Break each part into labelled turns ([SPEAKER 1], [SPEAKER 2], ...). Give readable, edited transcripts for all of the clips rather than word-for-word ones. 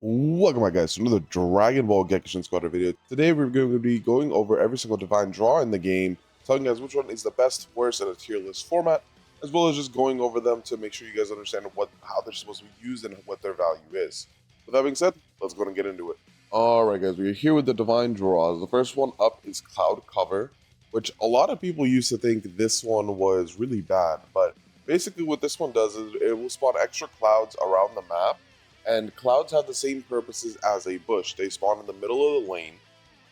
[SPEAKER 1] Welcome back, guys, to another Dragon Ball Gekishin Squadron video. Today we're going to be going over every single divine draw in the game, telling you guys which one is the best, worst, in a tier list format, as well as just going over them to make sure you guys understand how they're supposed to be used and what their value is. With that being said, let's go ahead and get into it. Alright guys, we're here with the divine draws. The first one up is Cloud Cover, which a lot of people used to think this one was really bad, but basically what this one does is it will spawn extra clouds around the map, and clouds have the same purposes as a bush. They spawn in the middle of the lane,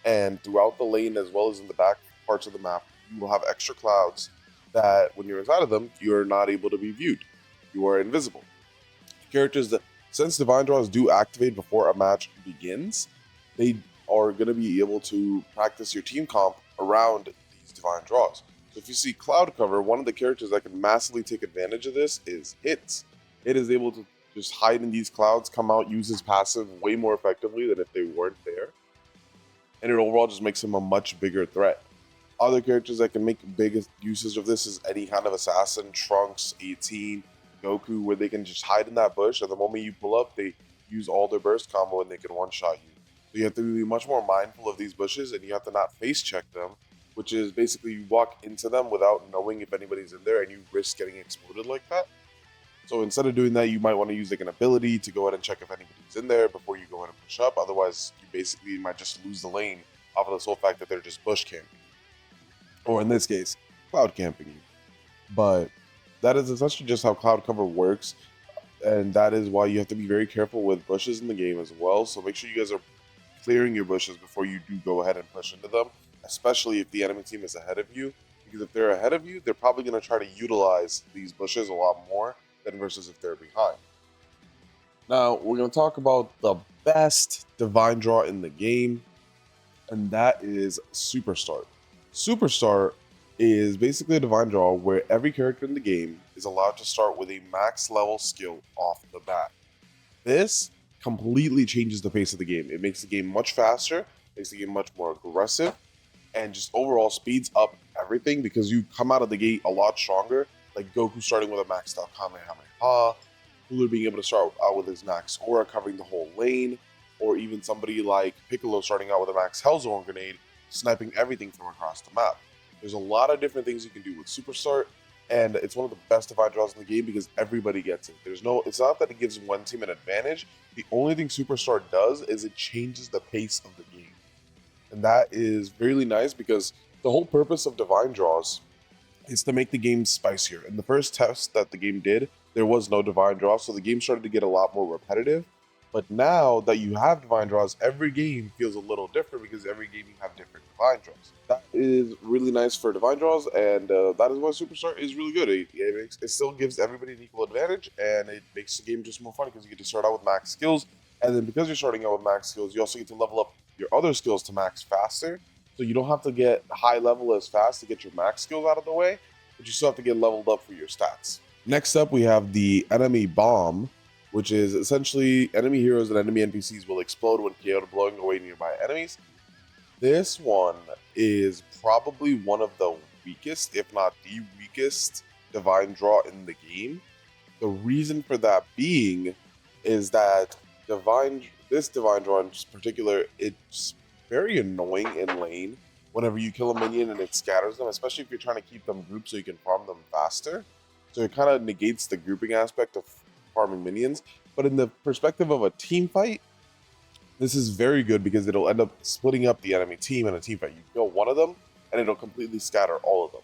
[SPEAKER 1] and throughout the lane as well as in the back parts of the map, you will have extra clouds that when you're inside of them, you're not able to be viewed. You are invisible. Characters that, since divine draws do activate before a match begins, they are going to be able to practice your team comp around these divine draws. So if you see Cloud Cover, one of the characters that can massively take advantage of this is Hits. It is able to just hide in these clouds, come out, use his passive way more effectively than if they weren't there. And it overall just makes him a much bigger threat. Other characters that can make big usage of this is any kind of assassin, Trunks, 18, Goku, where they can just hide in that bush, and the moment you pull up, they use all their burst combo and they can one-shot you. So you have to be much more mindful of these bushes, and you have to not face check them, which is basically you walk into them without knowing if anybody's in there, and you risk getting exploded like that. So instead of doing that, you might want to use like an ability to go ahead and check if anybody's in there before you go ahead and push up. Otherwise, you basically might just lose the lane off of the sole fact that they're just bush camping. Or in this case, cloud camping you. But that is essentially just how cloud cover works. And that is why you have to be very careful with bushes in the game as well. So make sure you guys are clearing your bushes before you do go ahead and push into them, especially if the enemy team is ahead of you. Because if they're ahead of you, they're probably going to try to utilize these bushes a lot more than versus if they're behind. Now, we're going to talk about the best divine draw in the game, and that is Superstar. Superstar is basically a divine draw where every character in the game is allowed to start with a max level skill off the bat. This completely changes the pace of the game. It makes the game much faster, makes the game much more aggressive, and just overall speeds up everything because you come out of the gate a lot stronger. Like Goku starting with a maxed out Kamehameha, Cooler being able to start out with his max aura covering the whole lane, or even somebody like Piccolo starting out with a max Hellzone grenade, sniping everything from across the map. There's a lot of different things you can do with Superstar, and it's one of the best divine draws in the game because everybody gets it. It's not that it gives one team an advantage. The only thing Superstar does is it changes the pace of the game. And that is really nice because the whole purpose of divine draws is to make the game spicier. In the first test that the game did, there was no divine draw, so the game started to get a lot more repetitive. But now that you have divine draws, every game feels a little different because every game you have different divine draws. That is really nice for divine draws, and that is why Superstar is really good. It still gives everybody an equal advantage, and it makes the game just more fun because you get to start out with max skills, and then because you're starting out with max skills, you also get to level up your other skills to max faster. So you don't have to get high level as fast to get your max skills out of the way, but you still have to get leveled up for your stats. Next up, we have the enemy bomb, which is essentially enemy heroes and enemy NPCs will explode when KO'd, blowing away nearby enemies. This one is probably one of the weakest, if not the weakest, divine draw in the game. The reason for that being is that this divine draw in particular, it's very annoying in lane whenever you kill a minion and it scatters them, especially if you're trying to keep them grouped so you can farm them faster. So it kind of negates the grouping aspect of farming minions. But in the perspective of a team fight, this is very good because it'll end up splitting up the enemy team in a team fight. You kill one of them and it'll completely scatter all of them.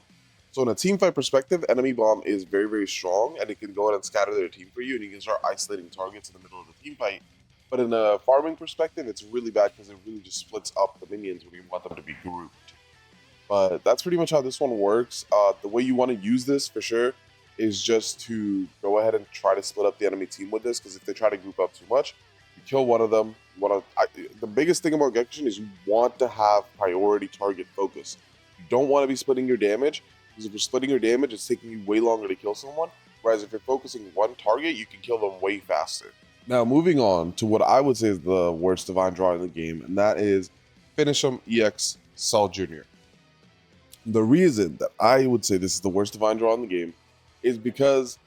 [SPEAKER 1] So in a team fight perspective, enemy bomb is very, very strong, and it can go ahead and scatter their team for you, and you can start isolating targets in the middle of the team fight. But in a farming perspective, it's really bad because it really just splits up the minions when you want them to be grouped. But that's pretty much how this one works. The way you want to use this for sure is just to go ahead and try to split up the enemy team with this, because if they try to group up too much, you kill one of them. The biggest thing about Gekishin is you want to have priority target focus. You don't want to be splitting your damage, because if you're splitting your damage, it's taking you way longer to kill someone. Whereas if you're focusing one target, you can kill them way faster. Now, moving on to what I would say is the worst divine draw in the game, and that is Finish 'em EX Cell Jr. The reason that I would say this is the worst divine draw in the game is because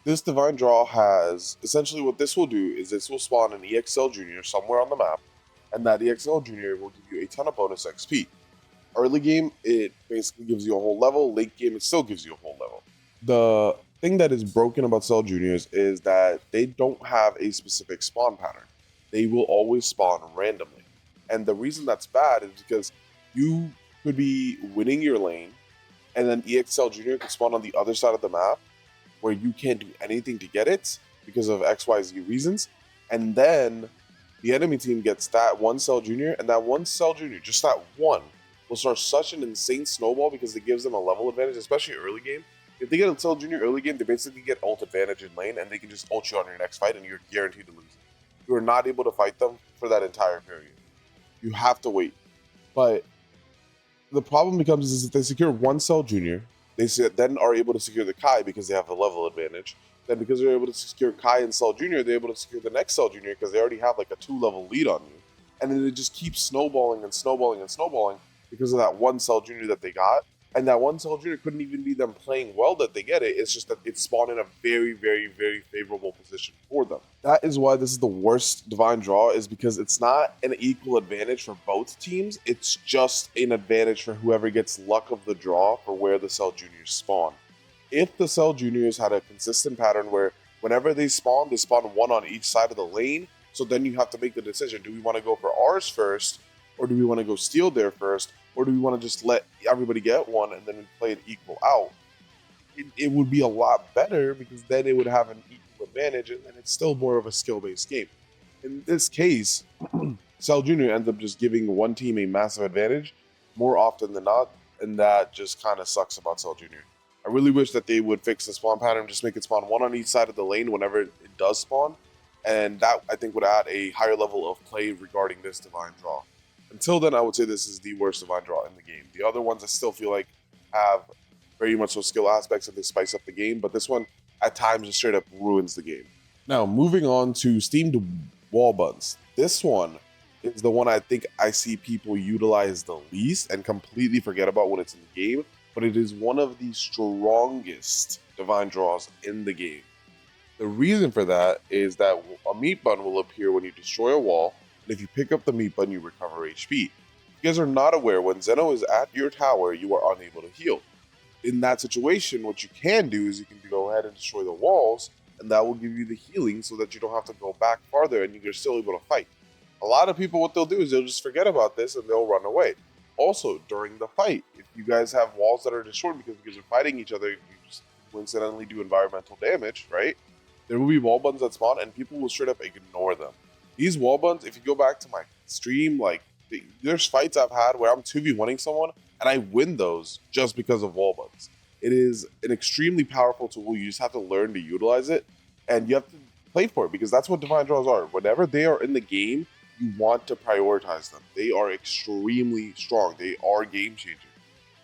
[SPEAKER 1] This Divine Draw has essentially what this will do is this will spawn an EXL Junior somewhere on the map, and that EXL Junior will give you a ton of bonus XP. Early game, it basically gives you a whole level. Late game, it still gives you a whole level. The thing that is broken about Cell Juniors is that they don't have a specific spawn pattern. They will always spawn randomly. And the reason that's bad is because you could be winning your lane, and then EXL Junior could spawn on the other side of the map where you can't do anything to get it because of XYZ reasons. And then the enemy team gets that one Cell Junior, and that one Cell Junior, just that one, will start such an insane snowball because it gives them a level advantage, especially early game. If they get a Cell Junior early game, they basically get ult advantage in lane, and they can just ult you on your next fight, and you're guaranteed to lose. You are not able to fight them for that entire period. You have to wait. But the problem becomes is that they secure one Cell Junior, they then are able to secure the Kai because they have the level advantage. Then because they're able to secure Kai and Cell Junior, they're able to secure the next Cell Junior because they already have like a 2-level lead on you. And then it just keeps snowballing and snowballing and snowballing because of that one Cell Junior that they got. And that one Cell Junior couldn't even be them playing well that they get it. It's just that it spawned in a very, very, very favorable position for them. That is why this is the worst Divine Draw, is because it's not an equal advantage for both teams. It's just an advantage for whoever gets luck of the draw for where the Cell Juniors spawn. If the Cell Juniors had a consistent pattern where whenever they spawn one on each side of the lane, so then you have to make the decision, do we want to go for ours first, or do we want to go steal there first, or do we want to just let everybody get one and then play it equal out? It would be a lot better because then it would have an equal advantage, and then it's still more of a skill-based game. In this case, Cell Junior ends up just giving one team a massive advantage more often than not, and that just kind of sucks about Cell Junior. I really wish that they would fix the spawn pattern, just make it spawn one on each side of the lane whenever it does spawn, and that I think would add a higher level of play regarding this Divine Draw. Until then, I would say this is the worst Divine Draw in the game. The other ones I still feel like have very much so skill aspects and they spice up the game, but this one at times just straight up ruins the game. Now, moving on to Steamed Wall Buns. This one is the one I think I see people utilize the least and completely forget about when it's in the game, but it is one of the strongest Divine Draws in the game. The reason for that is that a meat bun will appear when you destroy a wall, and if you pick up the meat bun, you recover HP. If you guys are not aware, when Zeno is at your tower, you are unable to heal. In that situation, what you can do is you can go ahead and destroy the walls, and that will give you the healing so that you don't have to go back farther and you're still able to fight. A lot of people, what they'll do is they'll just forget about this and they'll run away. Also, during the fight, if you guys have walls that are destroyed because you guys are fighting each other, you just coincidentally do environmental damage, right? There will be wall buns that spawn and people will straight up ignore them. These wall buns, if you go back to my stream, like there's fights I've had where I'm 2v1ing someone and I win those just because of wall buns. It is an extremely powerful tool. You just have to learn to utilize it, and you have to play for it because that's what Divine Draws are. Whenever they are in the game, you want to prioritize them. They are extremely strong. They are game changers.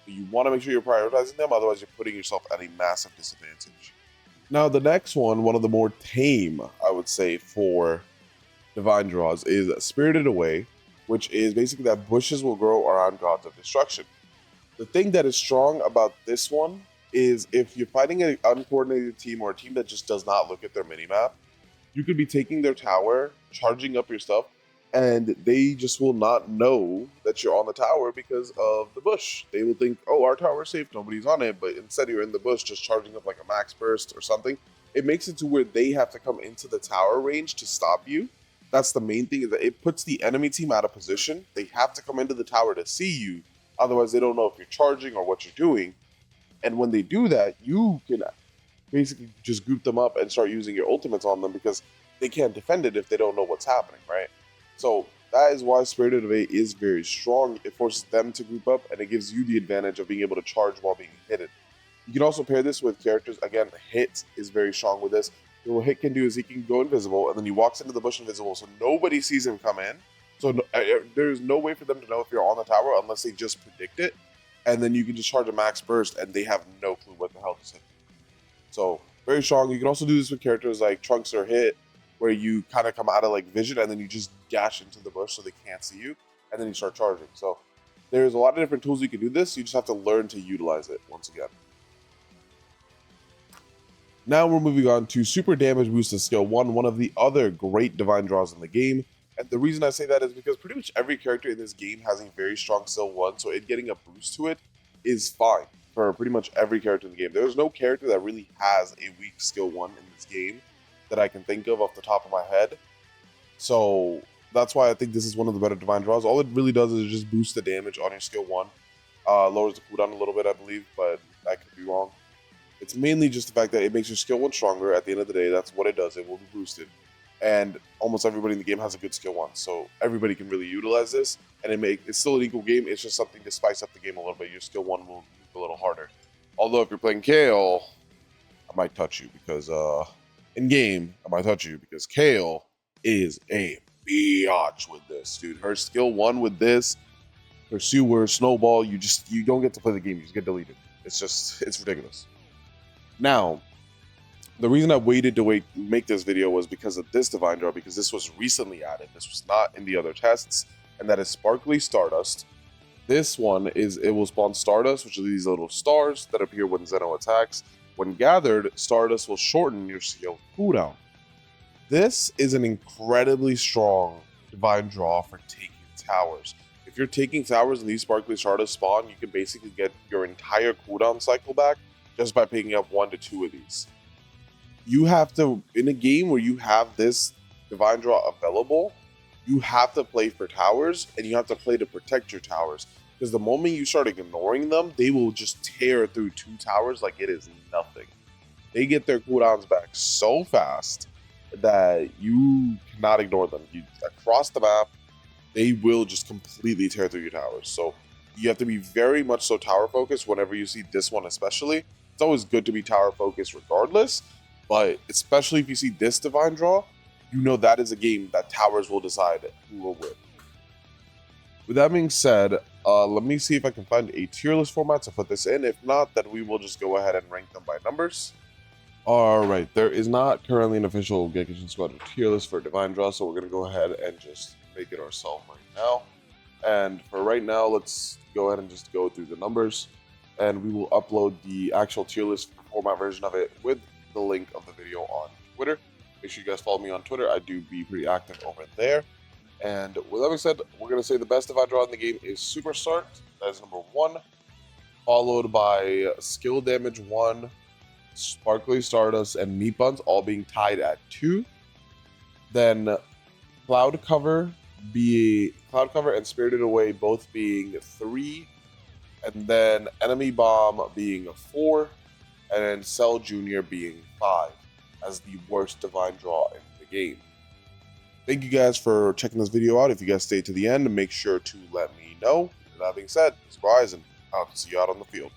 [SPEAKER 1] So you want to make sure you're prioritizing them, otherwise you're putting yourself at a massive disadvantage. Now the next one of the more tame, I would say, for Divine Draws is Spirited Away, which is basically that bushes will grow around gods of destruction. The thing that is strong about this one is if you're fighting an uncoordinated team or a team that just does not look at their minimap, you could be taking their tower, charging up your stuff, and they just will not know that you're on the tower because of the bush. They will think, oh, our tower's safe, nobody's on it, but instead you're in the bush just charging up like a max burst or something. It makes it to where they have to come into the tower range to stop you. That's the main thing, is that it puts the enemy team out of position. They have to come into the tower to see you. Otherwise, they don't know if you're charging or what you're doing. And when they do that, you can basically just group them up and start using your ultimates on them because they can't defend it if they don't know what's happening, right? So that is why Spirited Away is very strong. It forces them to group up, and it gives you the advantage of being able to charge while being hit. You can also pair this with characters. Again, Hit is very strong with this. What Hit can do is he can go invisible, and then he walks into the bush invisible, so nobody sees him come in. So there's no way for them to know if you're on the tower unless they just predict it. And then you can just charge a max burst, and they have no clue what the hell to say. So very strong. You can also do this with characters like Trunks or Hit, where you kind of come out of like vision, and then you just dash into the bush so they can't see you, and then you start charging. So there's a lot of different tools you can do this. You just have to learn to utilize it once again. Now we're moving on to Super Damage Boost to Skill 1, one of the other great Divine Draws in the game. And the reason I say that is because pretty much every character in this game has a very strong Skill 1, so it getting a boost to it is fine for pretty much every character in the game. There's no character that really has a weak Skill 1 in this game that I can think of off the top of my head. So that's why I think this is one of the better Divine Draws. All it really does is just boost the damage on your Skill 1. Lowers the cooldown a little bit, I believe, but I could be wrong. It's mainly just the fact that it makes your Skill 1 stronger. At the end of the day, that's what it does. It will be boosted. And almost everybody in the game has a good Skill 1, so everybody can really utilize this. And it's still an equal game. It's just something to spice up the game a little bit. Your Skill 1 will move a little harder. Although if you're playing Kayle, I might touch you because in game I might touch you because Kayle is a biatch with this, dude. Her Skill 1 with this, her Sewer, Snowball, you don't get to play the game. You just get deleted. It's ridiculous. Now, the reason I waited to make this video was because of this Divine Draw, because this was recently added. This was not in the other tests, and that is Sparkly Stardust. This one it will spawn Stardust, which are these little stars that appear when Zeno attacks. When gathered, Stardust will shorten your skill cooldown. This is an incredibly strong Divine Draw for taking towers. If you're taking towers and these Sparkly Stardust spawn, you can basically get your entire cooldown cycle back just by picking up 1 to 2 of these. You have to, in a game where you have this Divine Draw available, you have to play for towers, and you have to play to protect your towers. Because the moment you start ignoring them, they will just tear through 2 towers like it is nothing. They get their cooldowns back so fast that you cannot ignore them. Across the map, they will just completely tear through your towers. So you have to be very much so tower focused whenever you see this one especially. It's always good to be tower focused regardless, but especially if you see this Divine Draw, you know that is a game that towers will decide who will win. With that being said, let me see if I can find a tier list format to put this in. If not, then we will just go ahead and rank them by numbers. Alright, there is not currently an official Gekishin Squadron tier list for Divine Draw, so we're going to go ahead and just make it ourselves right now. And for right now, let's go ahead and just go through the numbers, and we will upload the actual tier list format version of it with the link of the video on Twitter. Make sure you guys follow me on Twitter. I do be pretty active over there. And with that being said, we're going to say the best Divine Draw in the game is Super Start. That is number 1. Followed by Skill Damage 1, Sparkly Stardust, and Meat Buns all being tied at 2. Then Cloud Cover and Spirited Away both being 3. And then Enemy Bomb being a 4. And then Cell Jr. being 5 as the worst Divine Draw in the game. Thank you guys for checking this video out. If you guys stayed to the end, make sure to let me know. With that being said, it's Bryson. I'll see you out on the field.